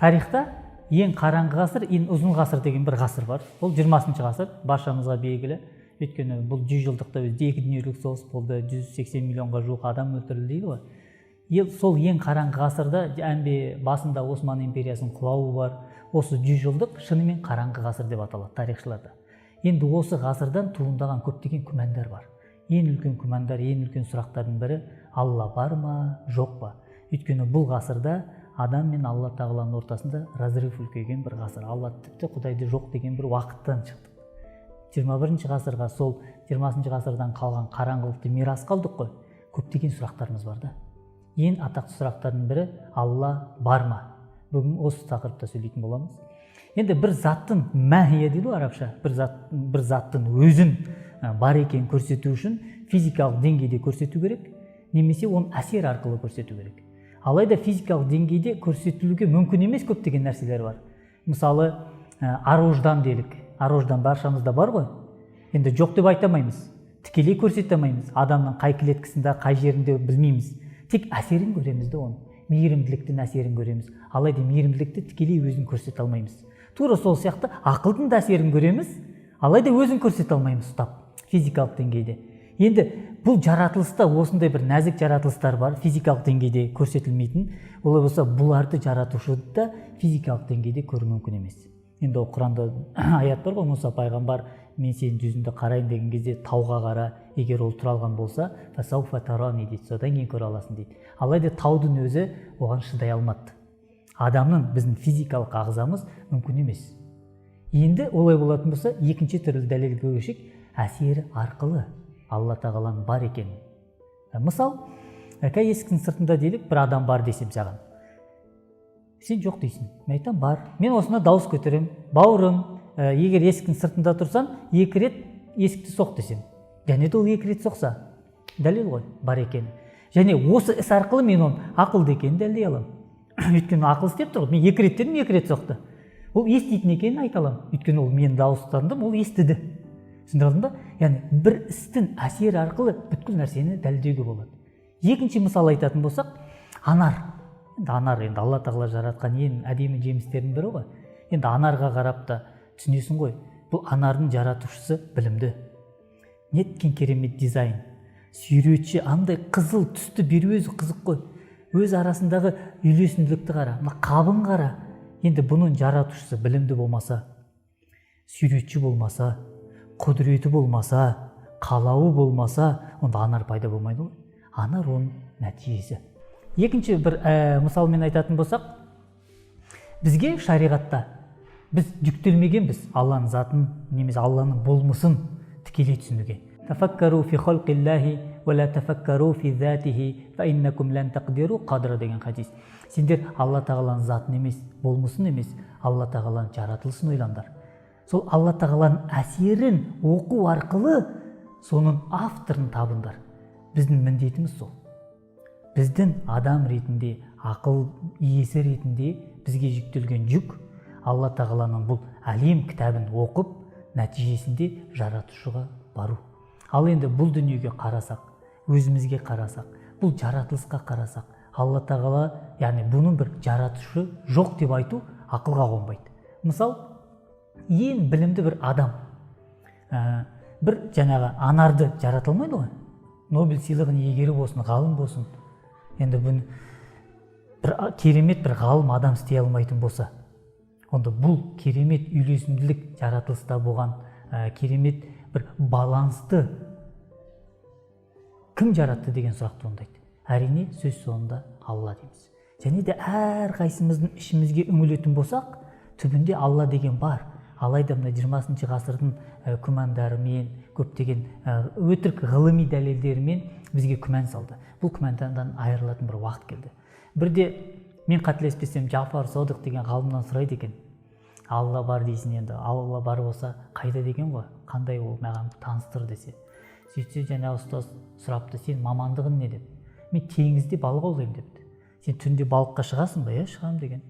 тарихта ең қараңғы ғасыр, ең ұзын ғасыр деген бір ғасыр бар. Ол 20 ғасыр, баршамызға белгілі. Өйткені бұл 100 жылдықта бізде 2 дүниежүзілік соғыс болды, 180 миллионға жуық адам өлтірілді дейді ғой. Сол ең қараңғы ғасырда әмбе басында Осман империясының құлауы бар. Осы 100 жылдық шынымен қараңғы ғасыр деп аталады тарихшыларда. Енді осы ғасырдан туындаған көптеген күмәндар бар. Ең үлкен күмәндар, ең үлкен сұрақтардың бірі Алла бар ма, жоқ па? Өйткені бұл ғасырда адам мен Алла тағаланың ортасында разрыв үлкейген бір ғасыр. Алла тіпті Құдайды жоқ деген бір уақыттан шықтық. 21 ғасырға, сол 20 ғасырдан қалған қараңғылықты мирас қалдық қой. Көптеген сұрақтарымыз бар да. Ең атақты сұрақтардың бірі Алла бар ма? Бүгін осы тақырыпта сөйлейтін боламыз. Енді бір заттың мәхия дейді ғой арабша, бір заттың өзін бар екенін көрсету үшін физикалық деңгейде көрсету керек, немесе оның әсер арқылы көрсету керек. Алайда физикалық деңгейде көрсетілуге мүмкін емес көптеген нәрселер бар. Мысалы, арождан делік. Арождан баршамызда бар ғой. Енді жоқ деп айтамаймыз. Тікелей көрсете алмаймыз. Адамның қай клеткасында, қай жерінде білмейміз. Тек әсерін көреміз де оны. Мейірімділіктің әсерін көреміз. Алайда мейірімділікті тікелей өзін көрсете алмаймыз. Тура сол сияқты ақылдың да әсерін көреміз, алайда өзін көрсете алмаймыз ұстап, физикалық деңгейде. Енді бұл жаратылыста осындай бір нәзік жаратылыстар бар, физикалық деңгейде көрсетілмейтін. Олай болса, бұларды жаратушыды да физикалық деңгейде көру мүмкін емес. Енді ол Құранда аят бар ғой, Мұса пайғамбар, мен сенің жүзіңді қарайын деген кезде тауға қара, егер ол тұра алған болса, фасауфа тарани дейді, содан кейін көре аласың дейді. Алайда таудың өзі оған шыдай алмады. Адамның, біздің физикалық ағзамыз мүмкін емес. Енді олай болатын болса, екінші түрлі дәлелге көшейік, әсері арқылы Алла тағаланың бар екенін. Мысал, есіктің сыртында делік, бір адам бар десем саған. Сен жоқ дейсің. Мен айтам бар. Мен осына дауыс көтерем. Бауырым, егер есіктің сыртында тұрсам, 2 рет есікті соқ десем. Және де ол 2 рет соқса, дәлел ғой, бар екені. Және осы іс арқылы мен оның ақылды екенін дәлелдей аламын. Өйткені ақыл істеп тұр. Мен 2 рет дедім, 2 рет соқты. Ол еститін екенін айта аламын. Өйткені ол мен дауыстандым, ол естіді. Түсіндіңіз ба? Яғни бір істің әсері арқылы бүткіл нәрсені дәлелдеуге болады. Екінші мысал айтатын болсақ, анар. Анар енді Алла тағала жаратқан ең әдемі жемістердің бірі ғой. Енді анарға қарап та түсінесің ғой, бұл анардың жаратушысы білімді. Неткен керемет дизайн. Сүйретші, андай қызыл түсті беру өзі қызық қой. Өз арасындағы үйлесімділікті қара, қабын қара. Енді бұның жаратушысы білімді болмаса, сүйретші болмаса, құдіреті болмаса, қалауы болмаса, онда анар пайда болмайды ғой. Анар оның нәтижесі. Екінші бір мысалмен айтатын болсақ, бізге шариғатта біз жүктелмегенбіз Алланың затын, немесе Алланың болмысын тікелей түсінуге. Тафаккару фи халқиллахи ва ла тафаккару фи затихи фа иннакум лан тақдиру қадра деген хадис. Сендер Алла тағаланың затын емес, болмысын емес, Алла тағаланың жаратылысын ойлаңдар. Сол Алла тағаланың әсерін оқу арқылы соның авторын табыңдар. Біздің міндетіміз сол. Біздің адам ретінде, ақыл иесі ретінде бізге жүктелген жүк Алла тағаланың бұл әлем кітабын оқып, нәтижесінде жаратушыға бару. Ал енді бұл дүниеге қарасақ, өзімізге қарасақ, бұл жаратылысқа қарасақ, Алла тағала, яғни бұның бір жаратушы жоқ деп айту ақылға қонбайды. Мысал, ең білімді бір адам, бір жаңағы анарды жарата алмайды ғой. Нобель сыйлығын иегері болсын, ғалым болсын. Енді бұны бір керемет бір ғалым адам істей алмайтын болса, онда бұл керемет үйлесімділік жаратылыста болған керемет бір балансты кім жаратты деген сұрақ туындайды. Әрине сөз соңында Алла дейміз. Және де әр қайсымыздың ішімізге үңілетін болсақ, түбінде Алла деген бар. Алайда мына 20 ғасырдың күмәндарымен, көптеген өтірік ғылыми дәлелдерімен бізге күмән салды. Бұл күмәндан айырылатын бір уақыт келді. Бірде мен қателеспесем Джафар Содық деген ғалымнан сұрайды екен. Алла бар дейсің, енді Алла бар болса қайда деген ғой, қандай ол маған таныстыр десе. Сөйтсе жаңа ұстаз сұрапты, сен мамандығың не деп? Мен теңізде балық аулаймын депті. Сен түнде балыққа шығасың ба? Шығам деген.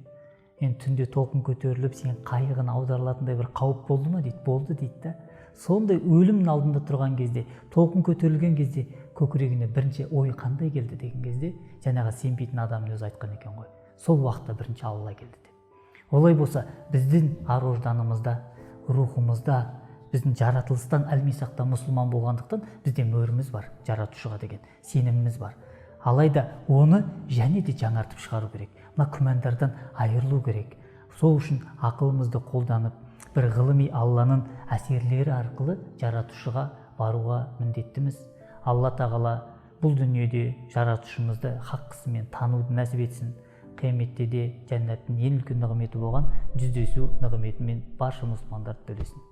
Енді түнде толқын көтеріліп, сен қайығын аударылатындай бір қауіп болды ма дейді. Болды дейді да. Сондай өлімнің алдында тұрған кезде, толқын көтерілген кезде көкірегіне бірінші ой қандай келді деген кезде, жаңағы сенбейтін адамның өзі айтқан екен ғой. Сол уақытта бірінші Алла келді деп. Олай болса біздің ар ожданымызда, рухымызда, біздің жаратылыстан әлмисақ та мұсылман болғандықтан бізде мөріміз бар, жаратушыға деген сеніміміз бар. Алайда оны және де жаңартып шығару керек. Мына күмәндардан айырылу керек. Сол үшін ақылымызды қолданып, бір ғылыми Алланың әсерлері арқылы жаратушыға баруға міндеттіміз. Алла тағала бұл дүниеде жаратушымызды хаққысымен тануды нәсіп етсін. Қияметте де жәннаттың ең үлкен нығметі болған жүздесу нығметімен барша мұсылмандарды төлесін.